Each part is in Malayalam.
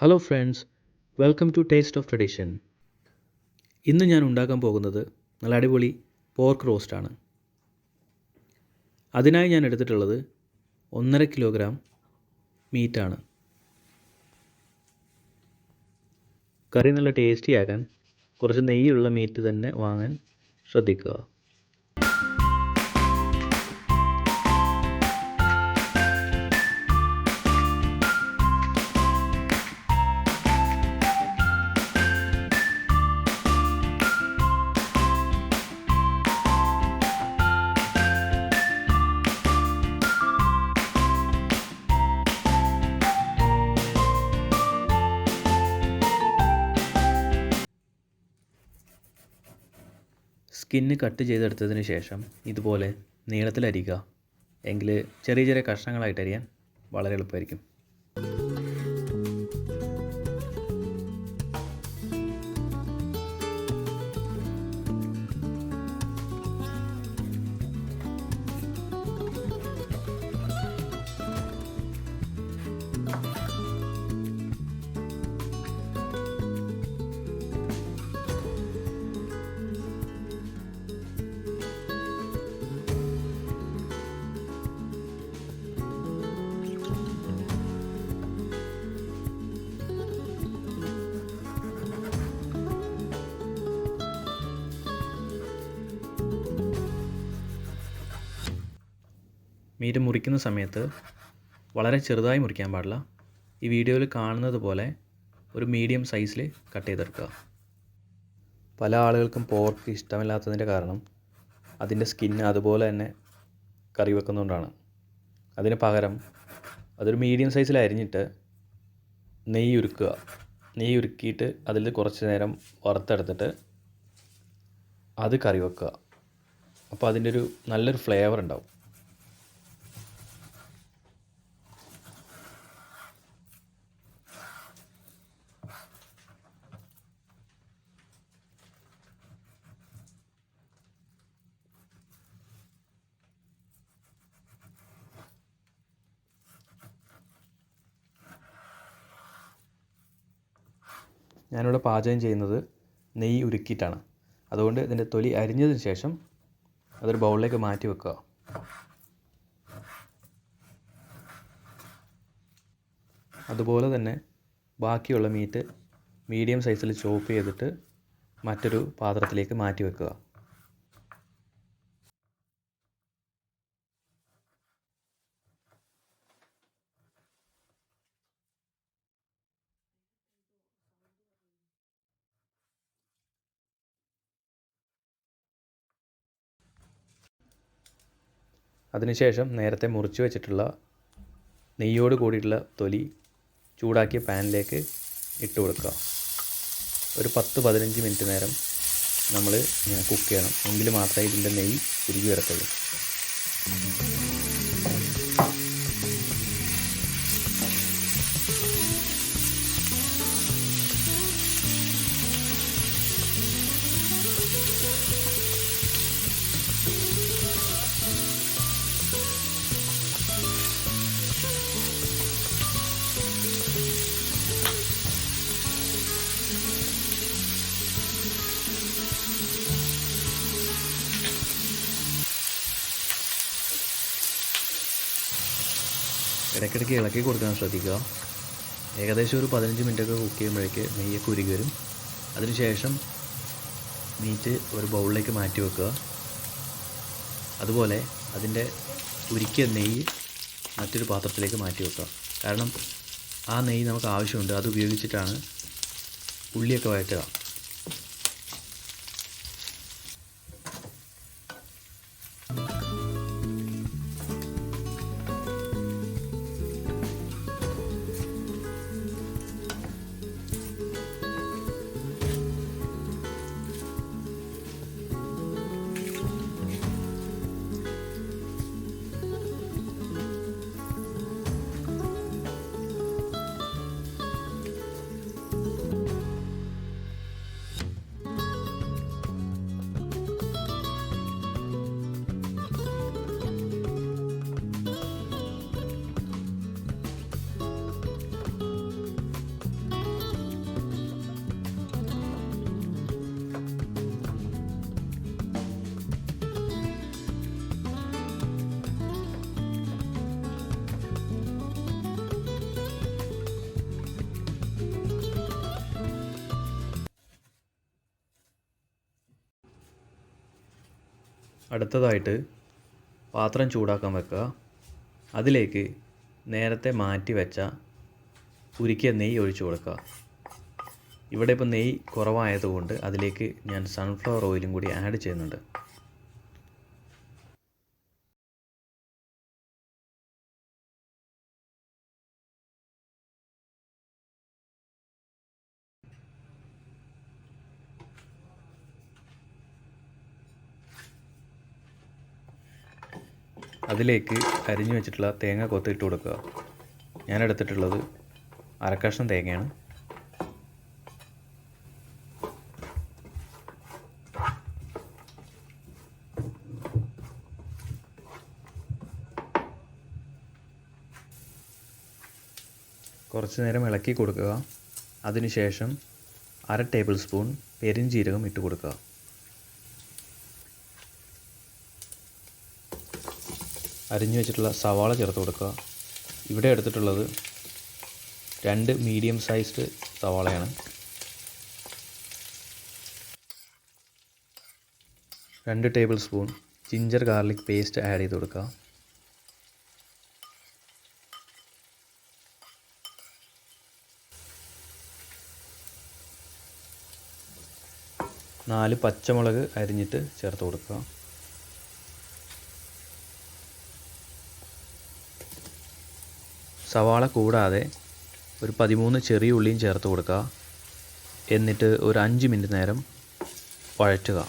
Hello friends, welcome to taste of tradition. ഇന്ന് ഞാൻ ഉണ്ടാക്കാൻ പോകുന്നത് നല്ല അടിപൊളി പോർക്ക് റോസ്റ്റാണ്. അതിനായി ഞാൻ എടുത്തിട്ടുള്ളത് 1.5 കിലോഗ്രാം മീറ്റാണ്. കറി നല്ല ടേസ്റ്റി ആക്കാൻ കുറച്ച് നെയ്യുള്ള മീറ്റ് തന്നെ വാങ്ങാൻ ശ്രദ്ധിക്കുക. സ്കിന്ന് കട്ട് ചെയ്തെടുത്തതിന് ശേഷം ഇതുപോലെ നീളത്തിലരിയുക. എങ്കിൽ ചെറിയ ചെറിയ കഷ്ണങ്ങളായിട്ട് അരിയാൻ വളരെ എളുപ്പമായിരിക്കും. മീറ്റ് മുറിക്കുന്ന സമയത്ത് വളരെ ചെറുതായി മുറിക്കാൻ പാടില്ല. ഈ വീഡിയോയിൽ കാണുന്നത് പോലെ ഒരു മീഡിയം സൈസിൽ കട്ട് ചെയ്തെടുക്കുക. പല ആളുകൾക്കും പോർക്ക് ഇഷ്ടമില്ലാത്തതിൻ്റെ കാരണം അതിൻ്റെ സ്കിന്ന് അതുപോലെ തന്നെ കറി വെക്കുന്നതുകൊണ്ടാണ്. അതിന് പകരം അതൊരു മീഡിയം സൈസിൽ അരിഞ്ഞിട്ട് നെയ്യ് ഉരുക്കിയിട്ട് അതിൽ കുറച്ച് നേരം വറുത്തെടുത്തിട്ട് അത് കറി വെക്കുക. അപ്പോൾ അതിൻ്റെ ഒരു നല്ലൊരു ഫ്ലേവർ ഉണ്ടാവും. ഞാനിവിടെ പാചകം ചെയ്യുന്നത് നെയ്യ് ഉരുക്കിയിട്ടാണ്. അതുകൊണ്ട് ഇതിൻ്റെ തൊലി അരിഞ്ഞതിന് ശേഷം അതൊരു ബൗളിലേക്ക് മാറ്റി വെക്കുക. അതുപോലെ തന്നെ ബാക്കിയുള്ള മീറ്റ് മീഡിയം സൈസിൽ ചോപ്പ് ചെയ്തിട്ട് മറ്റൊരു പാത്രത്തിലേക്ക് മാറ്റി വെക്കുക. അതിനുശേഷം നേരത്തെ മുറിച്ച് വെച്ചിട്ടുള്ള നെയ്യോട് കൂടിയിട്ടുള്ള തൊലി ചൂടാക്കിയ പാനിലേക്ക് ഇട്ട് കൊടുക്കുക. ഒരു 10-15 മിനിറ്റ് നേരം നമ്മൾ ഇങ്ങനെ കുക്ക് ചെയ്യണം. എങ്കിൽ മാത്രമേ ഇതിൻ്റെ നെയ്യ് ഉരുകി വരത്തുള്ളൂ. ഇടയ്ക്കിടയ്ക്ക് ഇളക്കി കൊടുക്കാൻ ശ്രദ്ധിക്കുക. ഏകദേശം ഒരു 15 മിനിറ്റൊക്കെ കുക്ക് ചെയ്യുമ്പോഴേക്ക് നെയ്യൊക്കെ ഉരുകി വരും. അതിനുശേഷം മീറ്റ് ഒരു ബൗളിലേക്ക് മാറ്റി വെക്കുക. അതുപോലെ അതിൻ്റെ ഉരുക്കിയ നെയ്യ് മറ്റൊരു പാത്രത്തിലേക്ക് മാറ്റി വെക്കുക. കാരണം ആ നെയ്യ് നമുക്ക് ആവശ്യമുണ്ട്. അത് ഉപയോഗിച്ചിട്ടാണ് ഉള്ളിയൊക്കെ വഴറ്റുക. അടുത്തതായിട്ട് പാത്രം ചൂടാക്കാൻ വെക്കുക. അതിലേക്ക് നേരത്തെ മാറ്റി വെച്ച ഉരുക്കിയ നെയ്യ് ഒഴിച്ചു കൊടുക്കുക. ഇവിടെ ഇപ്പോൾ നെയ്യ് കുറവായതുകൊണ്ട് അതിലേക്ക് ഞാൻ സൺഫ്ലവർ ഓയിലും കൂടി ആഡ് ചെയ്യുന്നുണ്ട്. അതിലേക്ക് അരിഞ്ഞു വെച്ചിട്ടുള്ള തേങ്ങ കൊത്തിയിട്ട് കൊടുക്കുക. ഞാൻ എടുത്തിട്ടുള്ളത് അരക്കഷ്ണം തേങ്ങയാണ്. കുറച്ച് നേരം ഇളക്കി കൊടുക്കുക. അതിനുശേഷം 1/2 ടേബിൾ സ്പൂൺ പെരിഞ്ജീരകം ഇട്ട് കൊടുക്കുക. അരിഞ്ഞു വെച്ചിട്ടുള്ള സവാള ചേർത്ത് കൊടുക്കുക. ഇവിടെ എടുത്തിട്ടുള്ളത് 2 മീഡിയം സൈസ്ഡ് സവാളയാണ്. 2 tablespoon ginger garlic paste add ചെയ്ത് കൊടുക്കുക. 4 പച്ചമുളക് അരിഞ്ഞിട്ട് ചേർത്ത് കൊടുക്കുക. സവാള കൂടാതെ ഒരു 13 ചെറിയ ഉള്ളിയും ചേർത്ത് കൊടുക്കുക. എന്നിട്ട് ഒരു 5 മിനിറ്റ് നേരം വഴറ്റുക.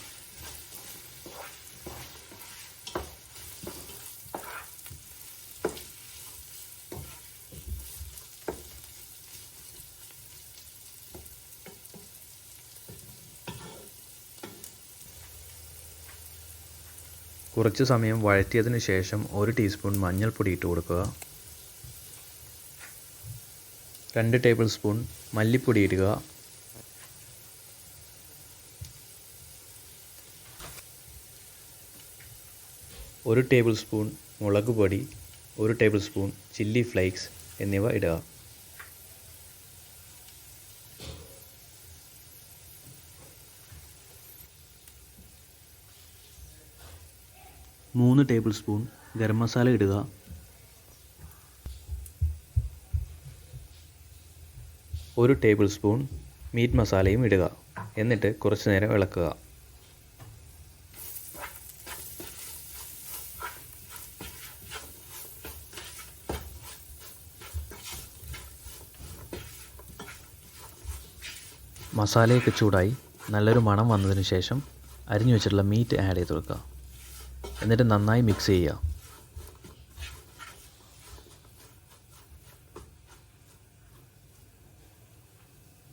കുറച്ച് സമയം വഴറ്റിയതിന് ശേഷം 1 ടീസ്പൂൺ മഞ്ഞൾപ്പൊടി ഇട്ട് കൊടുക്കുക. 2 ടേബിൾ സ്പൂൺ മല്ലിപ്പൊടി ഇടുക. 1 ടേബിൾ സ്പൂൺ മുളക് പൊടി, 1 ടേബിൾ സ്പൂൺ ചില്ലി ഫ്ലേക്സ് എന്നിവ ഇടുക. 3 ടേബിൾ സ്പൂൺ ഗരം മസാല ഇടുക. 1 ടേബിൾ സ്പൂൺ മീറ്റ് മസാലയും ഇടുക. എന്നിട്ട് കുറച്ച് നേരം ഇളക്കുക. മസാലയൊക്കെ ചൂടായി നല്ലൊരു മണം വന്നതിന് ശേഷം അരിഞ്ഞു വെച്ചിട്ടുള്ള മീറ്റ് ആഡ് ചെയ്ത് കൊടുക്കുക. എന്നിട്ട് നന്നായി മിക്സ് ചെയ്യുക.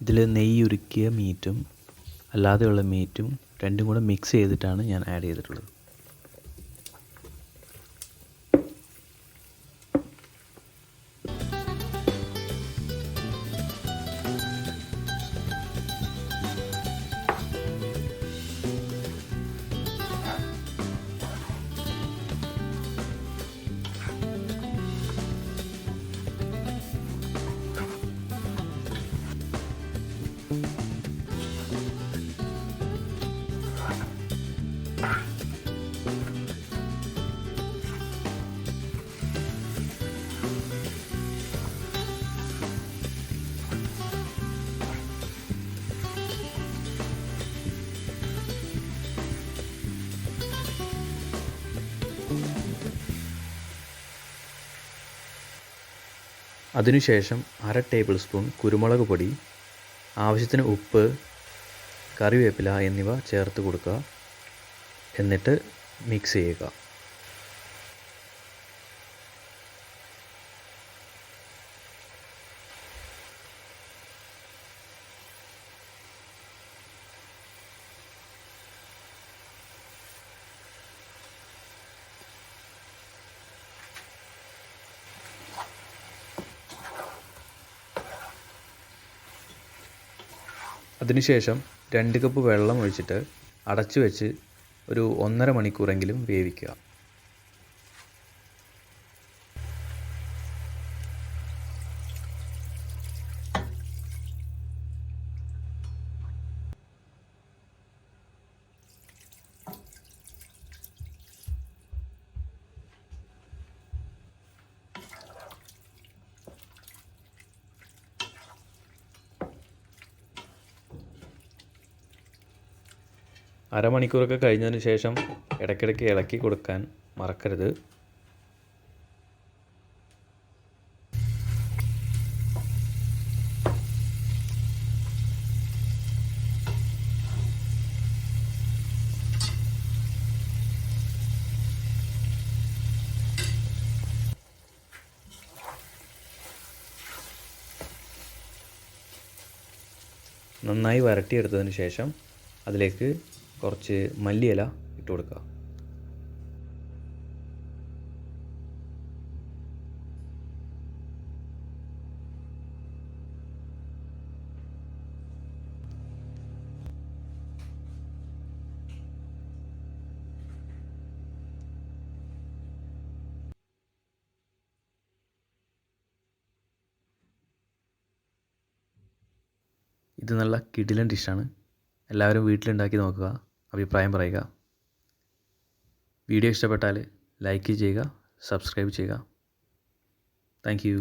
ഇതിൽ നെയ്യ് ഉരുക്കിയ മീറ്റും അല്ലാതെയുള്ള മീറ്റും രണ്ടും കൂടെ മിക്സ് ചെയ്തിട്ടാണ് ഞാൻ ആഡ് ചെയ്തിട്ടുള്ളത്. അതിനുശേഷം 1/2 ടേബിൾ സ്പൂൺ കുരുമുളക് പൊടി, ആവശ്യത്തിന് ഉപ്പ്, കറിവേപ്പില എന്നിവ ചേർത്ത് കൊടുക്കുക. എന്നിട്ട് മിക്സ് ചെയ്യുക. അതിനുശേഷം 2 കപ്പ് വെള്ളം ഒഴിച്ചിട്ട് അടച്ചു വെച്ച് ഒരു 1.5 മണിക്കൂറെങ്കിലും വേവിക്കുക. അരമണിക്കൂറൊക്കെ കഴിഞ്ഞതിന് ശേഷം ഇടയ്ക്കിടയ്ക്ക് ഇളക്കി കൊടുക്കാൻ മറക്കരുത്. നന്നായി വരട്ടിയെടുത്തതിന് ശേഷം അതിലേക്ക് കുറച്ച് മല്ലിയില ഇട്ട് കൊടുക്കുക. ഇത് നല്ല കിടിലൻ ഡിഷാണ്. എല്ലാവരും വീട്ടിലുണ്ടാക്കി നോക്കുക, അഭിപ്രായം പറയുക. വീഡിയോ ഇഷ്ടപ്പെട്ടാൽ ലൈക്ക് ചെയ്യുക, സബ്സ്ക്രൈബ് ചെയ്യുക. Thank you.